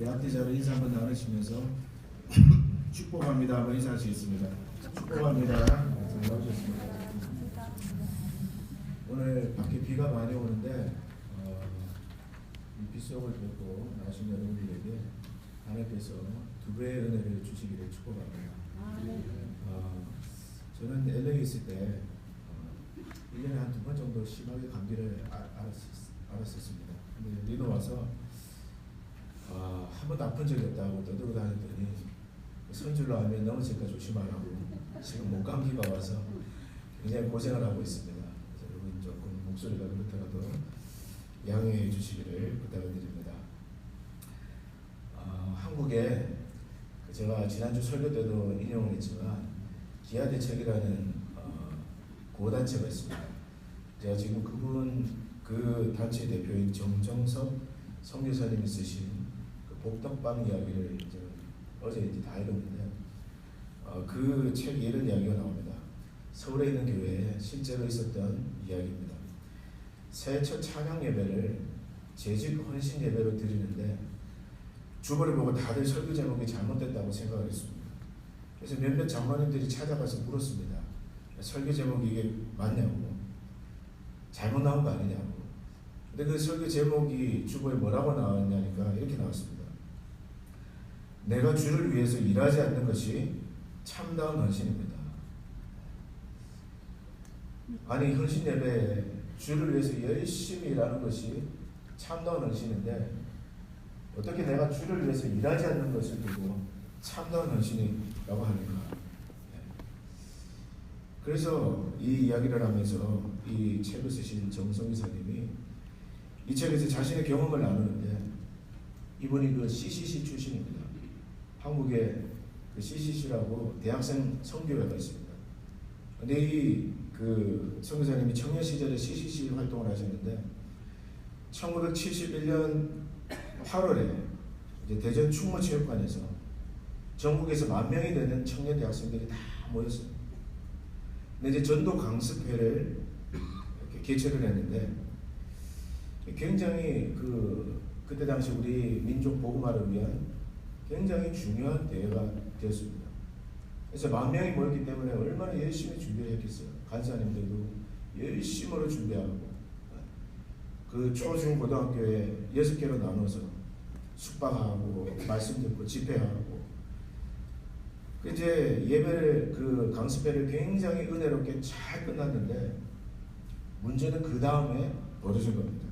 약대자로 인사 한번 나누시면서 축복합니다 한번 인사하시겠습니다. 축복합니다. 잘 나오셨습니다. 오늘 밖에 비가 많이 오는데 이 비 속을 뵙고 나신 여러분들에게 하나님께서 두 배의 은혜를 주시기를 축복합니다. 저는 LA에 있을 때 1년에 한 2번 정도 심하게 감기를 앓았었습니다. 근데 리노 와서 한 번도 아픈 적이 없다고 떠들고 다녔더니 선줄로 하면 넘어질까 조심하라고 지금 목감기가 와서 굉장히 고생을 하고 있습니다. 여러분 조금 목소리가 그렇더라도 양해해 주시기를 부탁을 드립니다. 한국에 제가 지난주 설교 때도 인용을 했지만 기아대책이라는 구호단체가 있습니다. 제가 지금 그 단체 대표인 정정석 선교사님이 쓰신 그 복덕방 이야기를 어제 다 읽었는데 그 책에 이런 이야기가 나옵니다. 서울에 있는 교회에 실제로 있었던 이야기입니다. 새해 첫 찬양 예배를 재직 헌신 예배로 드리는데 주보를 보고 다들 설교 제목이 잘못됐다고 생각을 했습니다. 그래서 몇몇 장로님들이 찾아가서 물었습니다. 설교 제목이 이게 맞냐고, 잘못 나온 거 아니냐고. 근데 그 설교 제목이 주보에 뭐라고 나왔냐니까 이렇게 나왔습니다. 내가 주를 위해서 일하지 않는 것이 참다운 헌신입니다. 아니 헌신 예배에 주를 위해서 열심히 일하는 것이 참다운 헌신인데 어떻게 내가 주를 위해서 일하지 않는 것을 두고 참다운 헌신이라고 하는가. 그래서 이 이야기를 하면서 이 책을 쓰신 정성 이사님이 이 책에서 자신의 경험을 나누는데 이분이 그 CCC 출신입니다. 한국에 그 CCC라고 대학생 선교회가 있습니다. 근데 이 그 선교사님이 청년 시절에 CCC 활동을 하셨는데 1971년 8월에 이제 대전 충무체육관에서 전국에서 10,000명이 되는 청년 대학생들이 다 모였어요. 근데 이제 전도 강습회를 이렇게 개최를 했는데 굉장히 그때 당시 우리 민족 복음화를 위한 굉장히 중요한 대회가 되었습니다. 그래서 10,000명이 모였기 때문에 얼마나 열심히 준비했겠어요. 간사님들도 열심으로 준비하고 그 초중 고등학교에 6개로 나눠서 숙박하고 말씀 듣고 집회하고 이제 예배를 그 강습회를 굉장히 은혜롭게 잘 끝났는데 문제는 그 다음에 벌어진 겁니다.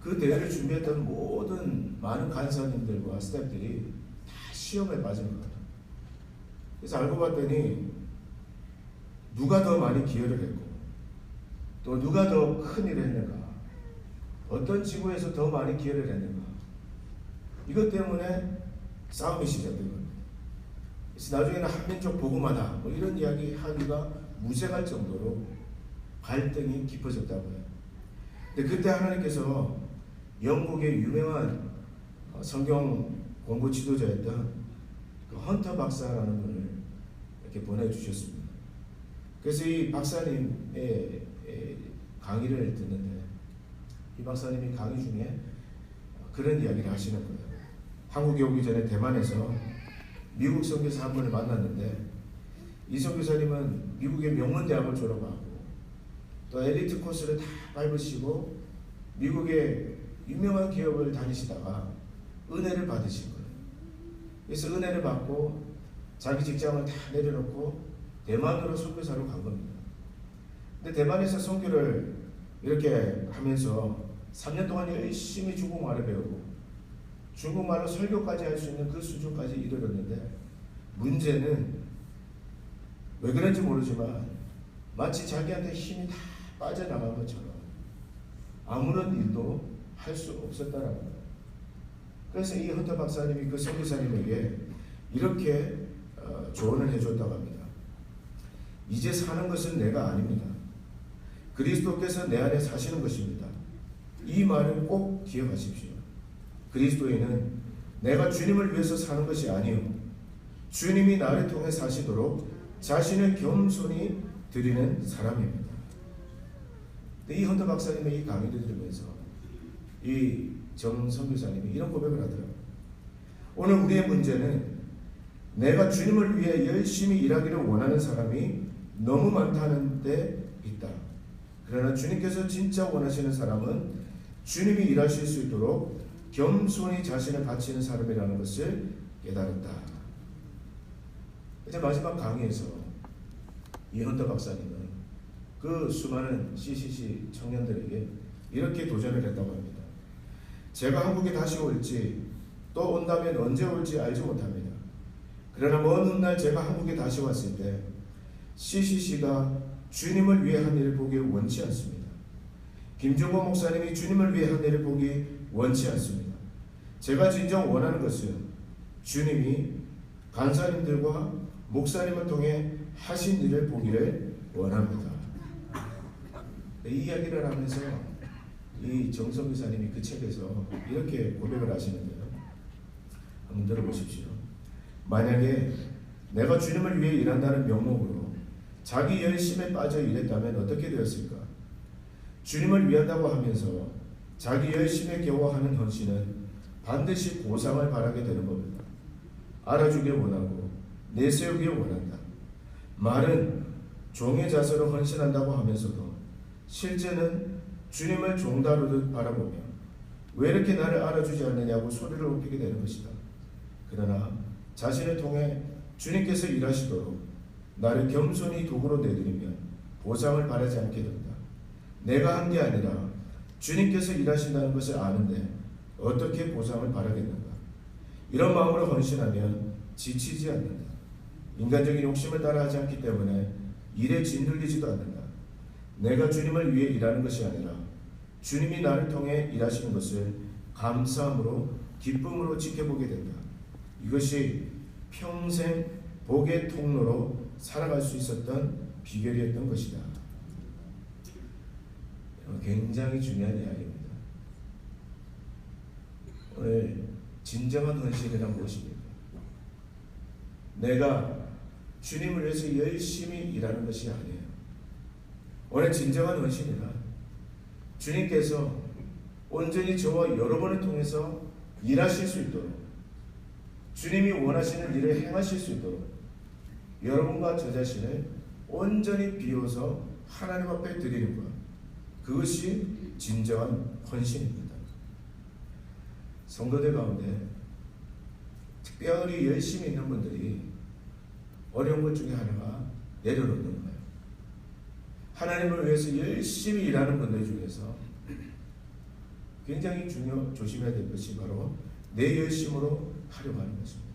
그 대회를 준비했던 모든 많은 간사님들과 스태프들이 다 시험에 빠진 겁니다. 그래서 알고 봤더니 누가 더 많이 기여를 했고 또 누가 더 큰 일을 했는가, 어떤 지구에서 더 많이 기여를 했는가, 이것 때문에 싸움이 시작된 겁니다. 그래서 나중에는 한민족 복음화다 뭐 이런 이야기 하기가 무색할 정도로 갈등이 깊어졌다고 해요. 근데 그때 하나님께서 영국의 유명한 성경 공부 지도자였던 그 헌터 박사라는 분을 이렇게 보내주셨습니다. 그래서 이 박사님의 강의를 듣는데 이 박사님이 강의 중에 그런 이야기를 하시는 거예요. 한국에 오기 전에 대만에서 미국 선교사 한 분을 만났는데 이 선교사님은 미국의 명문대학을 졸업하고 또 엘리트 코스를 다 밟으시고 미국의 유명한 기업을 다니시다가 은혜를 받으신 거예요. 그래서 은혜를 받고 자기 직장을 다 내려놓고 대만으로 선교사로 간 겁니다. 근데 대만에서 선교를 이렇게 하면서 3년 동안 열심히 중국말을 배우고 중국말로 설교까지 할 수 있는 그 수준까지 이르렀는데 문제는 왜 그런지 모르지만 마치 자기한테 힘이 다 빠져나간 것처럼 아무런 일도 할 수 없었다라는 거예요. 그래서 이 헌터 박사님이 그 선교사님에게 이렇게 조언을 해줬다고 합니다. 이제 사는 것은 내가 아닙니다. 그리스도께서 내 안에 사시는 것입니다. 이 말을 꼭 기억하십시오. 그리스도인은 내가 주님을 위해서 사는 것이 아니요 주님이 나를 통해 사시도록 자신을 겸손히 드리는 사람입니다. 이 헌터 박사님의 이 강의를 들으면서 이 정 선교사님이 이런 고백을 하더라고요. 오늘 우리의 문제는 내가 주님을 위해 열심히 일하기를 원하는 사람이 너무 많다는 데 있다. 그러나 주님께서 진짜 원하시는 사람은 주님이 일하실 수 있도록 겸손히 자신을 바치는 사람이라는 것을 깨달았다. 이제 마지막 강의에서 이헌터 박사님은 그 수많은 CCC 청년들에게 이렇게 도전을 했다고 합니다. 제가 한국에 다시 올지 또 온다면 언제 올지 알지 못합니다. 그러나 먼 훗날 제가 한국에 다시 왔을 때 CCC가 주님을 위해 한 일을 보기 원치 않습니다. 김종건 목사님이 주님을 위해 한 일을 보기 원치 않습니다. 제가 진정 원하는 것은 주님이 간사님들과 목사님을 통해 하신 일을 보기를 원합니다. 이 이야기를 하면서 이 정성 기사님이 그 책에서 이렇게 고백을 하시는데요. 한번 들어보십시오. 만약에 내가 주님을 위해 일한다는 명목으로 자기 열심에 빠져 일했다면 어떻게 되었을까? 주님을 위한다고 하면서 자기 열심에 겨워 하는 헌신은 반드시 보상을 바라게 되는 겁니다. 알아주길 원하고 내세우길 원한다. 말은 종의 자세로 헌신한다고 하면서도 실제는 주님을 종다루듯 바라보며 왜 이렇게 나를 알아주지 않느냐고 소리를 높이게 되는 것이다. 그러나 자신을 통해 주님께서 일하시도록 나를 겸손히 도구로 내드리면 보상을 바라지 않게 된다. 내가 한 게 아니라 주님께서 일하신다는 것을 아는데 어떻게 보상을 바라겠는가. 이런 마음으로 헌신하면 지치지 않는다. 인간적인 욕심을 따라하지 않기 때문에 일에 짓눌리지도 않는다. 내가 주님을 위해 일하는 것이 아니라 주님이 나를 통해 일하시는 것을 감사함으로 기쁨으로 지켜보게 된다. 이것이 평생 복의 통로로 살아갈 수 있었던 비결이었던 것이다. 굉장히 중요한 이야기입니다. 오늘 진정한 헌신이란 무엇입니까? 내가 주님을 위해서 열심히 일하는 것이 아니에요. 오늘 진정한 헌신이란 주님께서 온전히 저와 여러분을 통해서 일하실 수 있도록 주님이 원하시는 일을 행하실 수 있도록 여러분과 저 자신을 온전히 비워서 하나님 앞에 드리는 것, 그것이 진정한 헌신입니다. 성도들 가운데 특별히 열심히 있는 분들이 어려운 것 중에 하나가 내려놓는 거예요. 하나님을 위해서 열심히 일하는 분들 중에서 굉장히 조심해야 될 것이 바로 내 열심으로 하려고 하는 것입니다.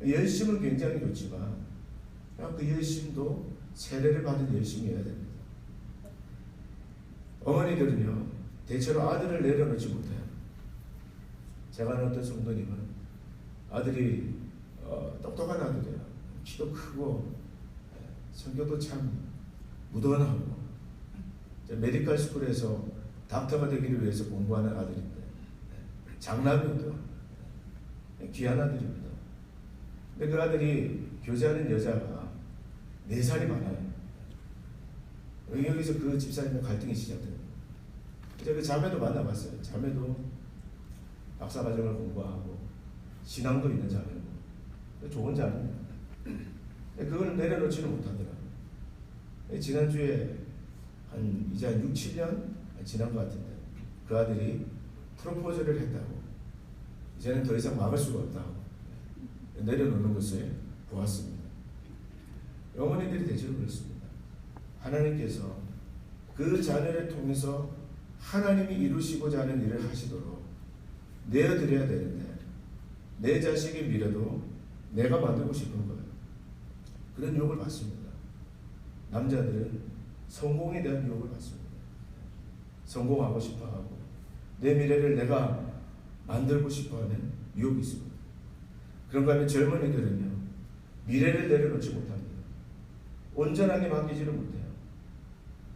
열심은 굉장히 좋지만 그 열심도 세례를 받은 열심이어야 됩니다. 어머니들은요 대체로 아들을 내려놓지 못해요. 제가 아는 어떤 성도님은 아들이 똑똑한 아들이에요. 키도 크고 성격도 참 무던하고 메디컬 스쿨에서 닥터가 되기를 위해서 공부하는 아들인데 장남이도 귀한 아들입니다. 근데 그 아들이 교제하는 여자가 4살이 많아요. 여기서 그 집사님의 갈등이 시작됩니다. 그 자매도 만나봤어요. 자매도 박사과정을 공부하고 신앙도 있는 자매고 좋은 자매입니다. 그걸 내려놓지는 못하더라고요. 지난주에 이제 한 6, 7년 지난 것 같은데 그 아들이 프로포즈를 했다고 이제는 더 이상 막을 수가 없다고 내려놓는 것을 보았습니다. 어머니들이 대체로 그렇습니다. 하나님께서 그 자녀를 통해서 하나님이 이루시고자 하는 일을 하시도록 내어드려야 되는데 내 자식의 미래도 내가 만들고 싶은 거예요. 그런 유혹을 받습니다. 남자들은 성공에 대한 유혹을 받습니다. 성공하고 싶어하고 내 미래를 내가 만들고 싶어하는 유혹이 있습니다. 그런가 하면 젊은이들은요 미래를 내려놓지 못합니다. 온전하게 맡기지를 못해요.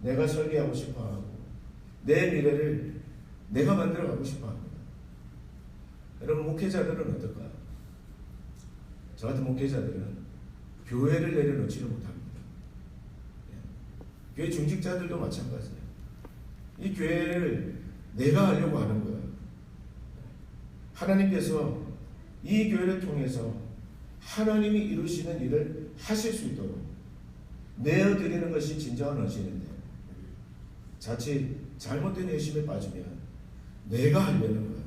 내가 설계하고 싶어하고 내 미래를 내가 만들어가고 싶어합니다. 여러분 목회자들은 어떨까요? 저 같은 목회자들은 교회를 내려놓지를 못합니다. 교회 중직자들도 마찬가지예요. 이 교회를 내가 하려고 하는 거예요. 하나님께서 이 교회를 통해서 하나님이 이루시는 일을 하실 수 있도록 내어드리는 것이 진정한 헌신인데, 자칫 잘못된 열심에 빠지면 내가 하려는 거야.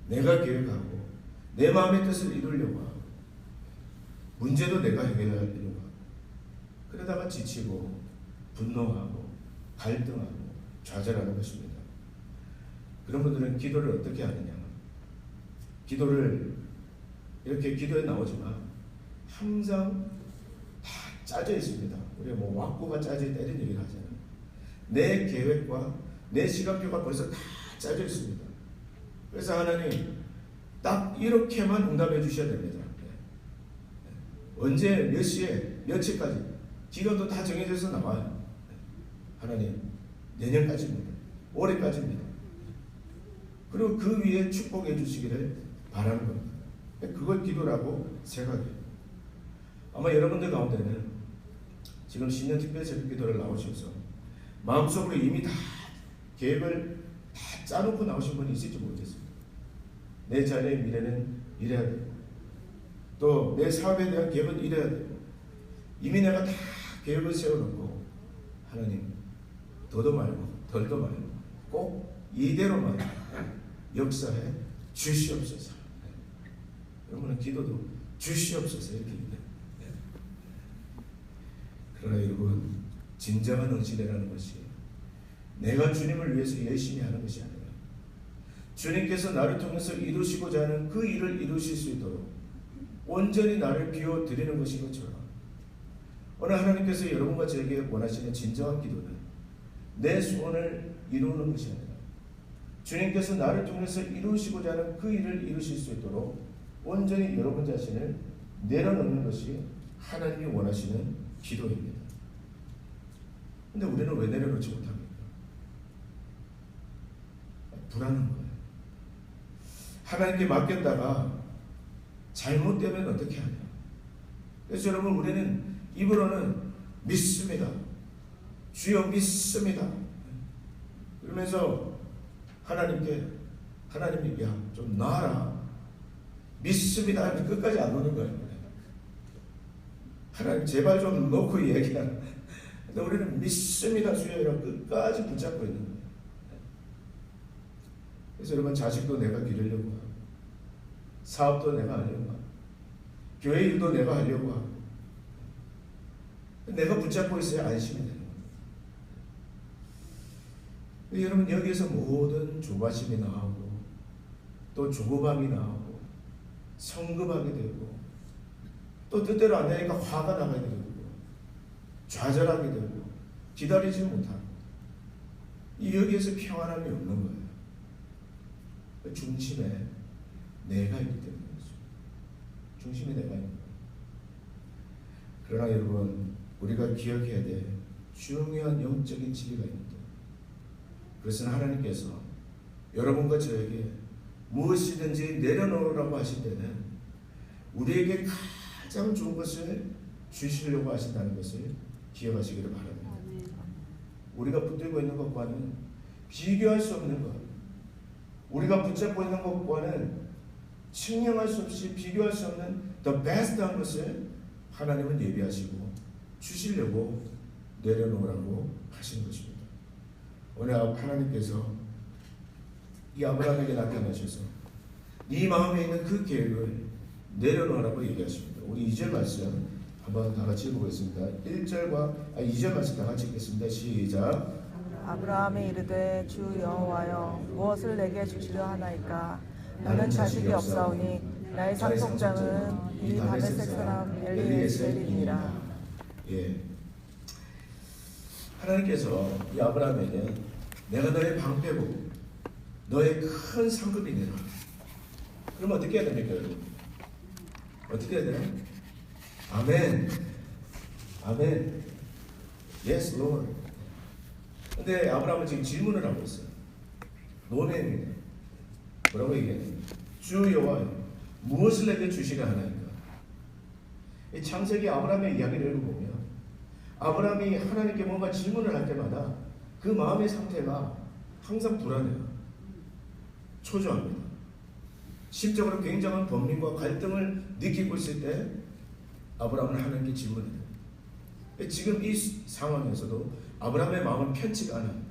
내가 계획하고 내 마음의 뜻을 이루려고 하고 문제도 내가 해결하려고 하고, 그러다가 지치고 분노하고 갈등하고 좌절하는 것입니다. 그런 분들은 기도를 어떻게 하느냐? 기도를 이렇게 기도에 나오지만 항상 다 짜져 있습니다. 우리가 뭐 왁구가 짜져 있다 이런 얘기를 하잖아요. 내 계획과 내 시간표가 벌써 다 짜져 있습니다. 그래서 하나님 딱 이렇게만 응답해 주셔야 됩니다. 언제 몇 시에 며칠까지 기간도 다 정해져서 나와요. 하나님 내년까지입니다. 올해까지입니다. 그리고 그 위에 축복해 주시기를 바라는 겁니다. 그걸 기도라고 생각해요. 아마 여러분들 가운데는 지금 신년 특별 새벽 기도를 나오셔서 마음속으로 이미 다 계획을 다 짜놓고 나오신 분이 있을지 모르겠습니다. 내 자녀의 미래는 이래야 되고, 또 내 사업에 대한 계획은 이래야 되고, 이미 내가 다 계획을 세워놓고 하나님 더도 말고 덜도 말고 꼭 이대로만 역사해 주시옵소서. 여러분은 기도도 주시옵소서 이렇게 얘기해요. 그러나 여러분, 진정한 헌신이라는 것이 내가 주님을 위해서 열심히 하는 것이 아니라 주님께서 나를 통해서 이루시고자 하는 그 일을 이루실 수 있도록 온전히 나를 비워드리는 것인 것처럼, 오늘 하나님께서 여러분과 저에게 원하시는 진정한 기도는 내 소원을 이루는 것이 아니라 주님께서 나를 통해서 이루시고자 하는 그 일을 이루실 수 있도록 온전히 여러분 자신을 내려놓는 것이 하나님이 원하시는 기도입니다. 근데 우리는 왜 내려놓지 못합니까? 불안한 거예요. 하나님께 맡겼다가 잘못되면 어떻게 하냐. 그래서 여러분, 우리는 입으로는 믿습니다. 주여 믿습니다. 그러면서 하나님께, 하나님이 야 좀 놔라. 믿습니다 하면 끝까지 안 오는 거예요. 하나님 제발 좀 놓고 얘기하라. 근데 우리는 믿습니다 주여라고 끝까지 붙잡고 있는 거예요. 그래서 여러분, 자식도 내가 기르려고 하고, 사업도 내가 하려고 하고, 교회 일도 내가 하려고 하고, 내가 붙잡고 있어야 안심이 되는 거예요. 여러분, 여기에서 모든 조바심이 나오고 또 조급함이 나오고 성급하게 되고 또 뜻대로 안 되니까 화가 나게 되고 좌절하게 되고 기다리지 못하고, 여기에서 평안함이 없는 거예요. 중심에 내가 있기 때문이죠. 중심에 내가 있는 거예요. 그러나 여러분, 우리가 기억해야 될 중요한 영적인 진리가 있는데, 그것은 하나님께서 여러분과 저에게 무엇이든지 내려놓으라고 하실 때는 우리에게 가장 좋은 것을 주시려고 하신다는 것을 기억하시기를 바랍니다. 우리가 붙들고 있는 것과는 비교할 수 없는 것, 우리가 붙잡고 있는 것과는 측량할 수 없이 비교할 수 없는 the best한 것을 하나님은 예비하시고 주시려고 내려놓으라고 하시는 것입니다. 오늘 하나님께서 이 아브라함에게 나타나셔서 네 마음에 있는 그 계획을 내려놓으라고 얘기하십니다. 우리 2절 말씀 한번 다 같이 읽어보겠습니다. 2절 말씀 다 같이 읽겠습니다. 시작. 아브라함이 이르되 주 여호와여 무엇을 내게 주시려 하나이까? 나는 자식이 없사오니 나의 상속자는 이 다메섹 사람 엘리에셀이니라. 예. 하나님께서 이 아브라함에게 내가 너의 방패고 너의 큰 상급이 되라. 그럼 어떻게 해야 됩니까, 여러분? 어떻게 해야 되나? 아멘. 아멘. Yes, Lord. 근데 아브라함은 지금 질문을 하고 있어요. 논해입니다. 뭐라고 얘기해요? 주 여호와여 무엇을 내게 주시려 하나이까? 이 창세기 아브라함의 이야기를 읽어보면 아브라함이 하나님께 뭔가 질문을 할 때마다 그 마음의 상태가 항상 불안해요. 초조합니다. 심적으로 굉장한 범민과 갈등을 느끼고 있을 때 아브라함은 하나님께 질문해요. 지금 이 상황에서도 아브라함의 마음은 편치가 않아요.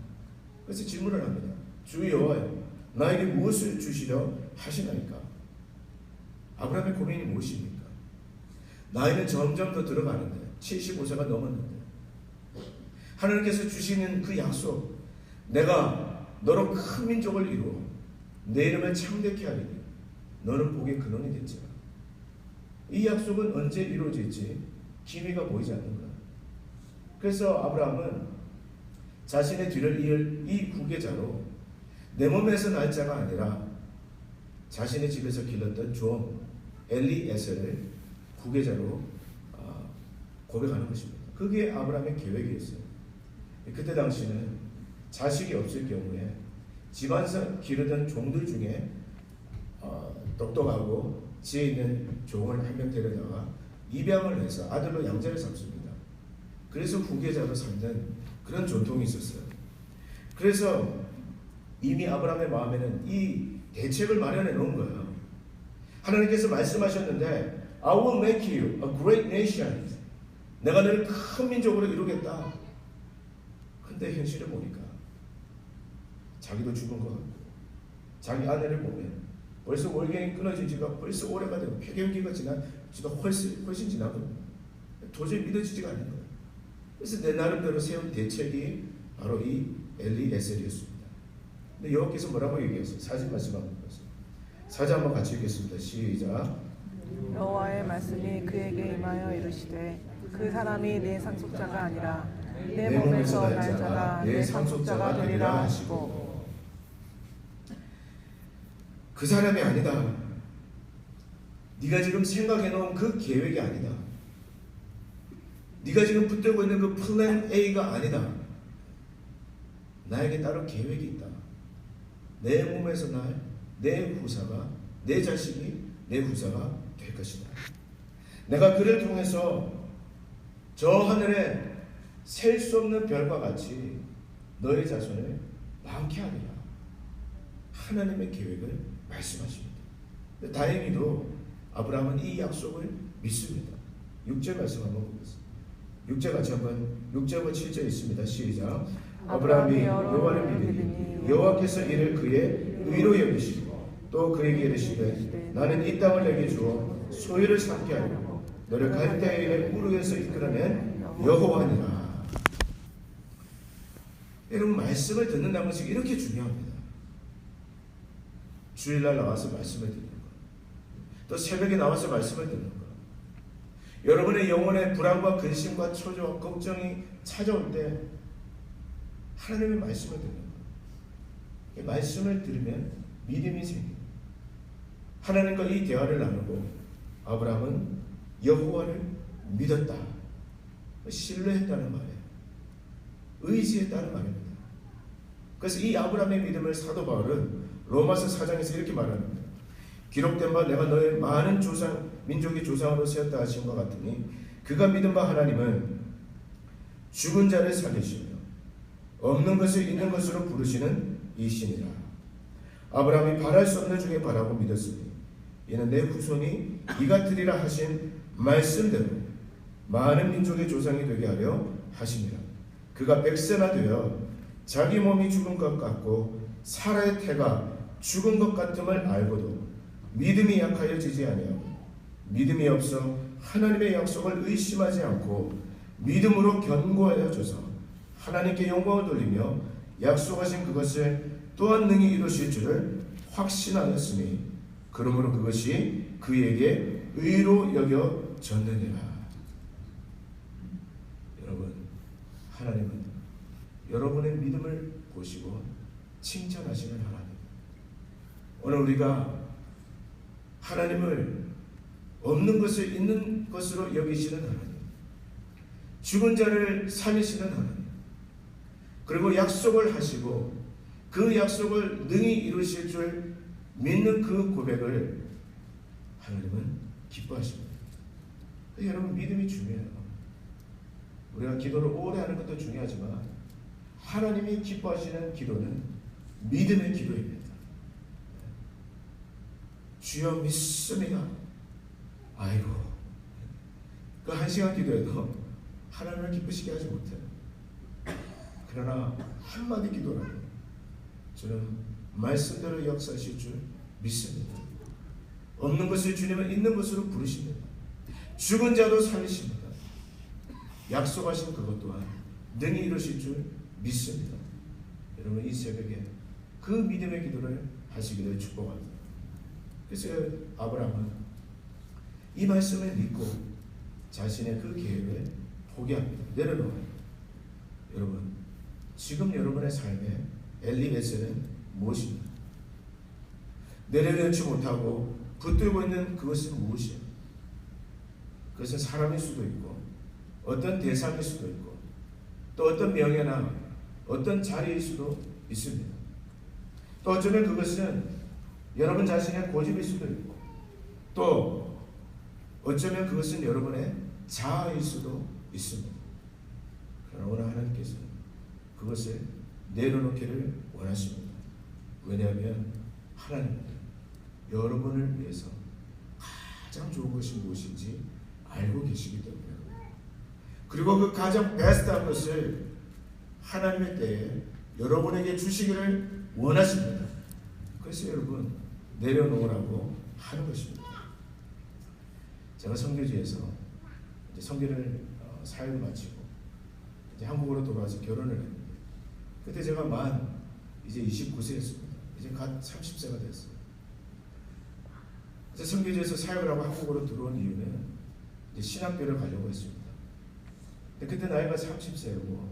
그래서 질문을 합니다. 주 여호와여, 나에게 무엇을 주시려 하시나이까? 아브라함의 고민이 무엇입니까? 나이는 점점 더 들어가는데 75세가 넘었는데 하나님께서 주시는 그 약속, 내가 너로 큰 민족을 이루어 내 이름을 창대케 하리니 너는 복의 근원이 됐지라. 이 약속은 언제 이루어질지 기미가 보이지 않는 거야. 그래서 아브라함은 자신의 뒤를 이을 이 후계자로 내 몸에서 날 자가 아니라 자신의 집에서 길렀던 종 엘리에셀을 후계자로 고백하는 것입니다. 그게 아브라함의 계획이었어요. 그때 당시는 자식이 없을 경우에 집안에서 기르던 종들 중에 똑똑하고 지혜 있는 종을 한 명 데려다가 입양을 해서 아들로 양자를 삼습니다. 그래서 후계자로 삼는 그런 전통이 있었어요. 그래서 이미 아브라함의 마음에는 이 대책을 마련해 놓은 거예요. 하나님께서 말씀하셨는데 I will make you a great nation. 내가 너를 큰 민족으로 이루겠다. 근데 현실을 보니까 자기도 죽은 것 같고 자기 아내를 보면 벌써 월경이 끊어진 지가 벌써 오래가 되고 폐경기가 지나지도 훨씬 지나거든요. 도저히 믿어지지가 않는 거예요. 그래서 내 나름대로 세운 대책이 바로 이 엘리에셀이었습니다. 근데 여호와께서 뭐라고 얘기했어요? 사진 말씀하고 있어요. 사진 한번 같이 읽겠습니다. 시작. 여호와의 말씀이 그에게 임하여 이르시되 그 사람이 내 상속자가 아니라 내 몸에서 날 자가 내 상속자가 되리라 하시고. 그 사람이 아니다. 네가 지금 생각해 놓은 그 계획이 아니다. 네가 지금 붙들고 있는 그 플랜 A가 아니다. 나에게 따로 계획이 있다. 내 몸에서 날, 내 후사가, 내 자식이 내 후사가 될 것이다. 내가 그를 통해서 저 하늘에 셀 수 없는 별과 같이 너의 자손을 많게 하리라. 하나님의 계획을 말씀하십니다. 다행히도 아브라함은 이 약속을 믿습니다. 6절 말씀 한번 보겠습니다. 6절 같이 한번 6절과 7절 있습니다. 시작. 아브라함이 여호와를 믿으니 여호와께서 이를 그의 의로 여기시고 또 그에게 이르시되 나는 이 땅을 내게 주어 소유를 삼게 하려고 너를 갈대아인의 우르에서 이끌어낸 여호와니라. 여러분, 말씀을 듣는다는 것이 이렇게 중요합니다. 주일날 나와서 말씀을 듣는 것, 또 새벽에 나와서 말씀을 듣는 것, 여러분의 영혼에 불안과 근심과 초조와 걱정이 찾아올 때 하나님의 말씀을 듣는 것, 이 말씀을 들으면 믿음이 생깁니다. 하나님과 이 대화를 나누고 아브라함은 여호와를 믿었다, 신뢰했다는 말이에요. 의지했다는 말입니다. 그래서 이 아브라함의 믿음을 사도 바울은 로마서 4장에서 이렇게 말합니다. 기록된 바 내가 너의 많은 민족의 조상으로 세웠다 하신 것 같으니 그가 믿은 바 하나님은 죽은 자를 살리시며 없는 것을 있는 것으로 부르시는 이시니라. 아브라함이 바랄 수 없는 중에 바라고 믿었으니 이는 내 후손이 이같으리라 하신 말씀대로 많은 민족의 조상이 되게 하려 하심이라. 그가 100세나 되어 자기 몸이 죽은 것 같고 사라의 태가 죽은 것 같음을 알고도 믿음이 약하여지지 아니하고 믿음이 없어 하나님의 약속을 의심하지 않고 믿음으로 견고하여 져서 하나님께 영광을 돌리며 약속하신 그것을 또한 능히 이루실 줄을 확신하였으니 그러므로 그것이 그에게 의로 여겨졌느니라. 여러분, 하나님은 여러분의 믿음을 보시고 칭찬하시는 하나님. 오늘 우리가 하나님을 없는 것을 있는 것으로 여기시는 하나님, 죽은 자를 살리시는 하나님, 그리고 약속을 하시고 그 약속을 능히 이루실 줄 믿는 그 고백을 하나님은 기뻐하십니다. 여러분, 믿음이 중요해요. 우리가 기도를 오래 하는 것도 중요하지만 하나님이 기뻐하시는 기도는 믿음의 기도입니다. 주여 믿습니다. 아이고, 그 1시간 기도에도 하나님을 기쁘시게 하지 못해요. 그러나 한마디 기도라도 저는 말씀대로 역사하실 줄 믿습니다. 없는 것을 주님은 있는 것으로 부르십니다. 죽은 자도 살리십니다. 약속하신 그것 또한 능히 이루실 줄 믿습니다. 여러분, 이 새벽에 그 믿음의 기도를 하시기를 축복합니다. 그래서 아브라함은 이 말씀을 믿고 자신의 그 계획을 포기합니다. 내려놓아요. 여러분, 지금 여러분의 삶에 엘리베셀은 무엇입니까? 내려놓지 못하고 붙들고 있는 그것은 무엇이에요? 그것은 사람일 수도 있고 어떤 대상일 수도 있고 또 어떤 명예나 어떤 자리일 수도 있습니다. 또 어쩌면 그것은 여러분 자신의 고집일 수도 있고 또 어쩌면 그것은 여러분의 자아일 수도 있습니다. 그러나 오늘 하나님께서는 그것을 내려놓기를 원하십니다. 왜냐하면 하나님은 여러분을 위해서 가장 좋은 것이 무엇인지 알고 계시기 때문에, 그리고 그 가장 베스트한 것을 하나님의 때에 여러분에게 주시기를 원하십니다. 그래서 여러분 내려놓으라고 하는 것입니다. 제가 선교지에서 이제 선교를 사역을 마치고 이제 한국으로 돌아와서 결혼을 했는데, 그때 제가 이제 29세였습니다. 이제 갓 30세가 됐어요. 그래서 선교지에서 사역을 하고 한국으로 들어온 이유는 이제 신학교를 가려고 했습니다. 근데 그때 나이가 30세고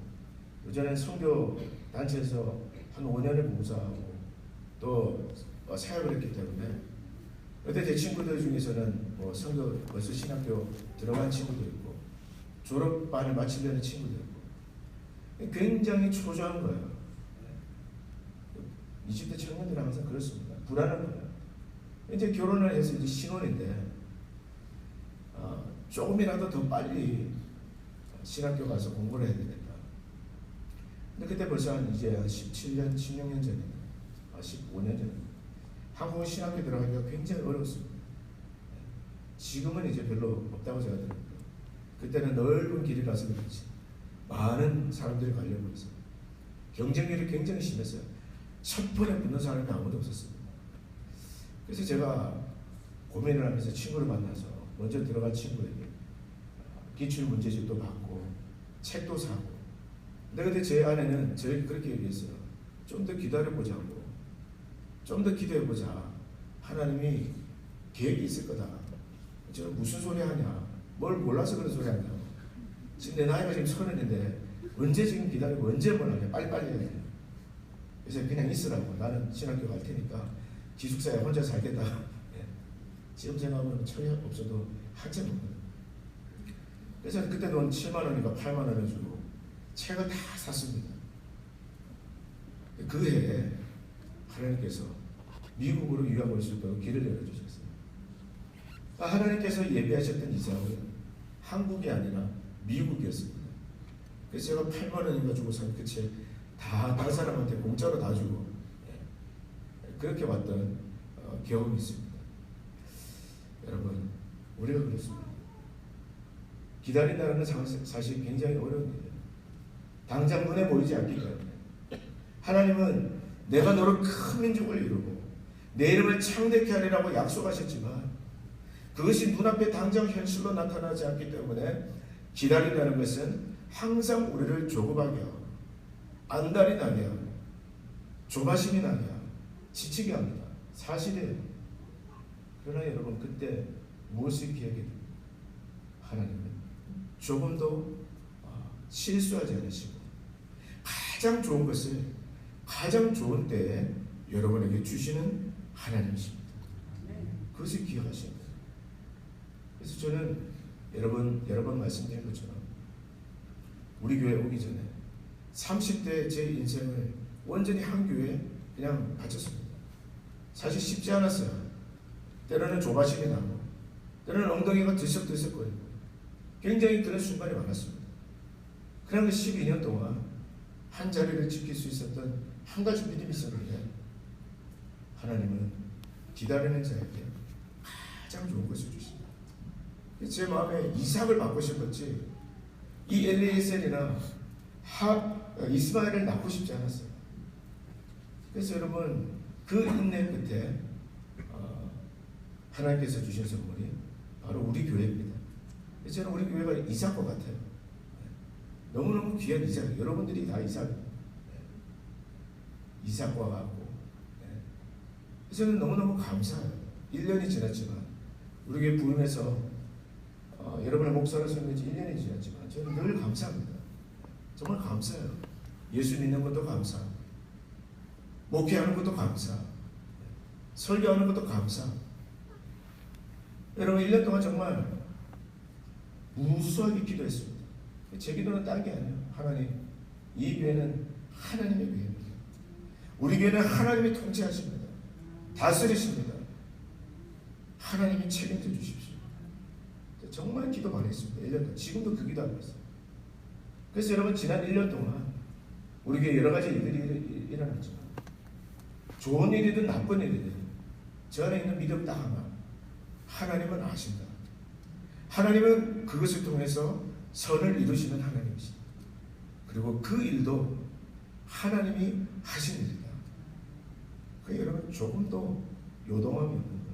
예전에 선교 단체에서 한 5년을 봉사하고 또 사역을 했기 때문에 그때 제 친구들 중에서는 뭐 선교 벌써 신학교 들어간 친구도 있고 졸업반을 마치려는 친구도 있고 굉장히 초조한 거예요. 20대 청년들은 항상 그렇습니다. 불안한 거예요. 이제 결혼을 해서 이제 신혼인데 조금이라도 더 빨리 신학교 가서 공부를 해야 되겠다. 근데 그때 벌써 이제 17년, 16년 전입니다. 15년 전입니다. 한국은 신학교 들어가기가 굉장히 어려웠습니다. 지금은 이제 별로 없다고 제가 들었는데 그때는 넓은 길이라서 그렇지 많은 사람들이 가려고 했어요. 경쟁률이 굉장히 심했어요. 첫 번에 붙는 사람이 아무도 없었습니다. 그래서 제가 고민을 하면서 친구를 만나서 먼저 들어간 친구에게 기출문제집도 받고 책도 사고, 근데 그때 제 아내는 저에게 그렇게 얘기했어요. 좀 더 기다려보자고, 좀 더 기도해보자. 하나님이 계획이 있을 거다. 저 무슨 소리 하냐, 뭘 몰라서 그런 소리 하냐, 지금 내 나이가 지금 30인데 언제 지금 기다리고 언제 뭘 하냐, 빨리빨리 해야 돼. 그래서 그냥 있으라고, 나는 신학교 갈 테니까 기숙사에 혼자 살겠다. 지금 생각하면 철이 없어도 한참 없거든. 그래서 그때 돈 7만 원인가 8만 원을 주고 책을 다 샀습니다. 그 해에 하나님께서 미국으로 유학 올 수 있도록 길을 열어주셨어요. 하나님께서 예비하셨던 이삭은 한국이 아니라 미국이었습니다. 그래서 제가 8만 원인가 주고 산 그 책 다 다른 사람한테 공짜로 다 주고 그렇게 왔던 경험이 있습니다. 여러분, 우리가 그렇습니다. 기다린다는 건 사실 굉장히 어려운 일이에요. 당장 눈에 보이지 않기 때문에. 하나님은 내가 너를 큰 민족을 이루고 내 이름을 창대케 하리라고 약속하셨지만 그것이 눈앞에 당장 현실로 나타나지 않기 때문에 기다린다는 것은 항상 우리를 조급하게 하고 안달이 나게 하고 조바심이 나게 하고 지치게 합니다. 사실이에요. 그러나 여러분, 그때 무엇을 기억해야 됩니까? 하나님은 조금도 실수하지 않으시고 가장 좋은 것을 가장 좋은 때에 여러분에게 주시는 하나님이십니다. 그것을 기억하셔야 돼요. 그래서 저는 여러 번 말씀드린 것처럼 우리 교회 오기 전에 30대 제 인생을 온전히 한 교회에 그냥 바쳤습니다. 사실 쉽지 않았어요. 때로는 조바심이 나고 때로는 엉덩이가 들썩들썩거리고 굉장히 그런 순간이 많았습니다. 그런 그 12년 동안 한 자리를 지킬 수 있었던 한 가지 믿음이 있었는데, 하나님은 기다리는 자에게 가장 좋은 것을 주신다. 제 마음에 이삭을 받고 싶었지 이 엘리에셀이나 이스마엘을 낳고 싶지 않았어요. 그래서 여러분 그 인내 끝에 하나님께서 주신 선물이 바로 우리 교회입니다. 저는 우리 교회가 이삭과 같아요. 너무너무 귀한 이삭. 여러분들이 다 이삭과 같고 저는 너무너무 감사해요. 1년이 지났지만 우리 교회 부임해서 여러분의 목사로 섬긴 지 1년이 지났지만 저는 늘 감사합니다. 정말 감사해요. 예수 믿는 것도 감사, 목회하는 것도 감사, 설교하는 것도 감사. 여러분 1년 동안 정말 무수하게 기도했습니다. 제 기도는 딴 게 아니에요. 하나님, 이 교회는 하나님의 교회입니다. 우리 교회는 하나님이 통치하십니다. 다스리십니다. 하나님이 책임져 주십시오. 정말 기도 많이 했습니다. 1년 동안. 지금도 그 기도하고 있어요. 그래서 여러분 지난 1년 동안 우리 교회 여러 가지 일들이 일어났지만 좋은 일이든 나쁜 일이든 저 안에 있는 믿음 딱 하나, 하나님은 아신다. 하나님은 그것을 통해서 선을 이루시는 하나님이시다. 그리고 그 일도 하나님이 하신 일이다. 그 여러분 조금도 요동함이 없는 거예요.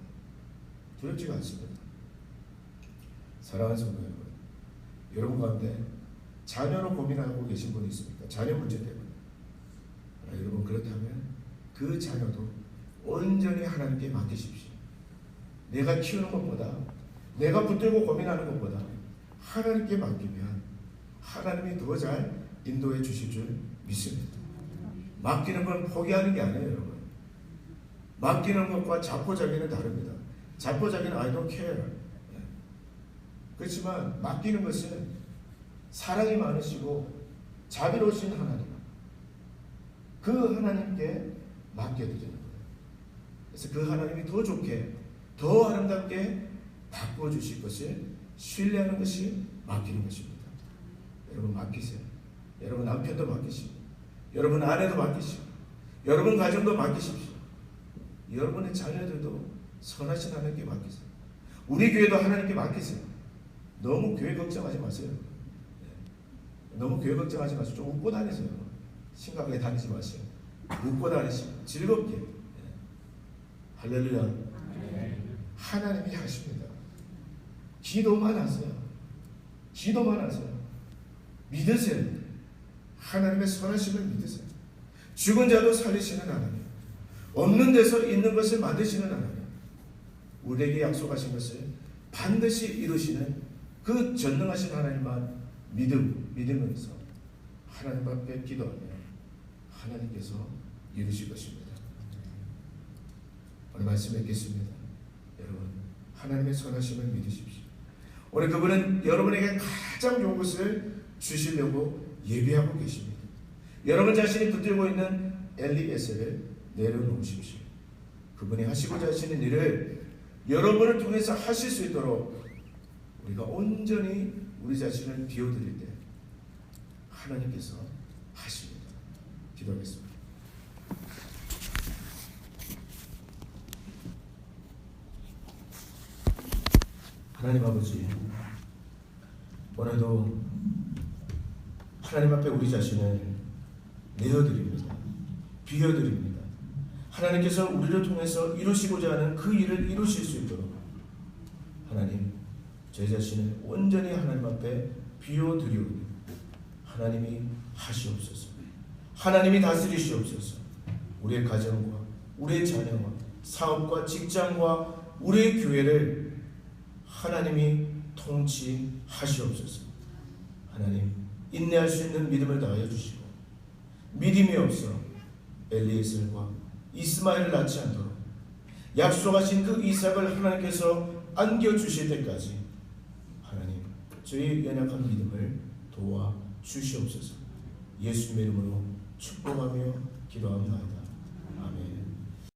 두렵지가 않습니다. 사랑하는 성도 여러분, 여러분 가운데 자녀로 고민하고 계신 분이 있습니까? 자녀 문제 때문에. 여러분 그렇다면 그 자녀도 온전히 하나님께 맡기십시오. 내가 키우는 것보다, 내가 붙들고 고민하는 것보다 하나님께 맡기면 하나님이 더 잘 인도해 주실 줄 믿습니다. 맡기는 건 포기하는 게 아니에요, 여러분. 맡기는 것과 자포자기는 다릅니다. 자포자기는 I don't care. 그렇지만 맡기는 것은 사랑이 많으시고 자비로우신 하나님, 그 하나님께 맡겨드리는 거예요. 그래서 그 하나님이 더 좋게, 더 아름답게 바꿔주실 것을 신뢰하는 것이 맡기는 것입니다. 여러분 맡기세요. 여러분 남편도 맡기시고, 여러분 아내도 맡기시고, 여러분 가정도 맡기십시오. 여러분의 자녀들도 선하신 하나님께 맡기세요. 우리 교회도 하나님께 맡기세요. 너무 교회 걱정하지 마세요. 너무 교회 걱정하지 마시고 좀 웃고 다니세요. 심각하게 다니지 마세요. 웃고 다니시고 즐겁게. 할렐루야. 하나님이 하십니다. 기도만 하세요. 기도만 하세요. 믿으세요. 하나님의 선하심을 믿으세요. 죽은 자도 살리시는 하나님, 없는 데서 있는 것을 만드시는 하나님, 우리에게 약속하신 것을 반드시 이루시는 그 전능하신 하나님만 믿으면서 하나님 앞에 기도하며 하나님께서 이루실 것입니다. 오늘 말씀 읽겠습니다. 여러분 하나님의 선하심을 믿으십시오. 오늘 그분은 여러분에게 가장 좋은 것을 주시려고 예비하고 계십니다. 여러분 자신이 붙들고 있는 엘리에셀을 내려놓으십시오. 그분이 하시고자 하시는 일을 여러분을 통해서 하실 수 있도록 우리가 온전히 우리 자신을 비워드릴 때 하나님께서 하십니다. 기도하겠습니다. 하나님 아버지, 오늘도 하나님 앞에 우리 자신을 내어드립니다. 비워드립니다. 하나님께서 우리를 통해서 이루시고자 하는 그 일을 이루실 수 있도록 하나님, 제 자신을 온전히 하나님 앞에 비워드리오니 하나님이 하시옵소서. 하나님이 다스리시옵소서. 우리의 가정과 우리의 자녀와 사업과 직장과 우리의 교회를 하나님이 통치하시옵소서. 하나님, 인내할 수 있는 믿음을 다하여 주시고 믿음이 없어 엘리에셀과 이스마엘을 낳지 않도록 약속하신 그 이삭을 하나님께서 안겨주실 때까지 하나님, 저희 연약한 믿음을 도와 주시옵소서. 예수님의 이름으로 축복하며 기도합니다. 아멘.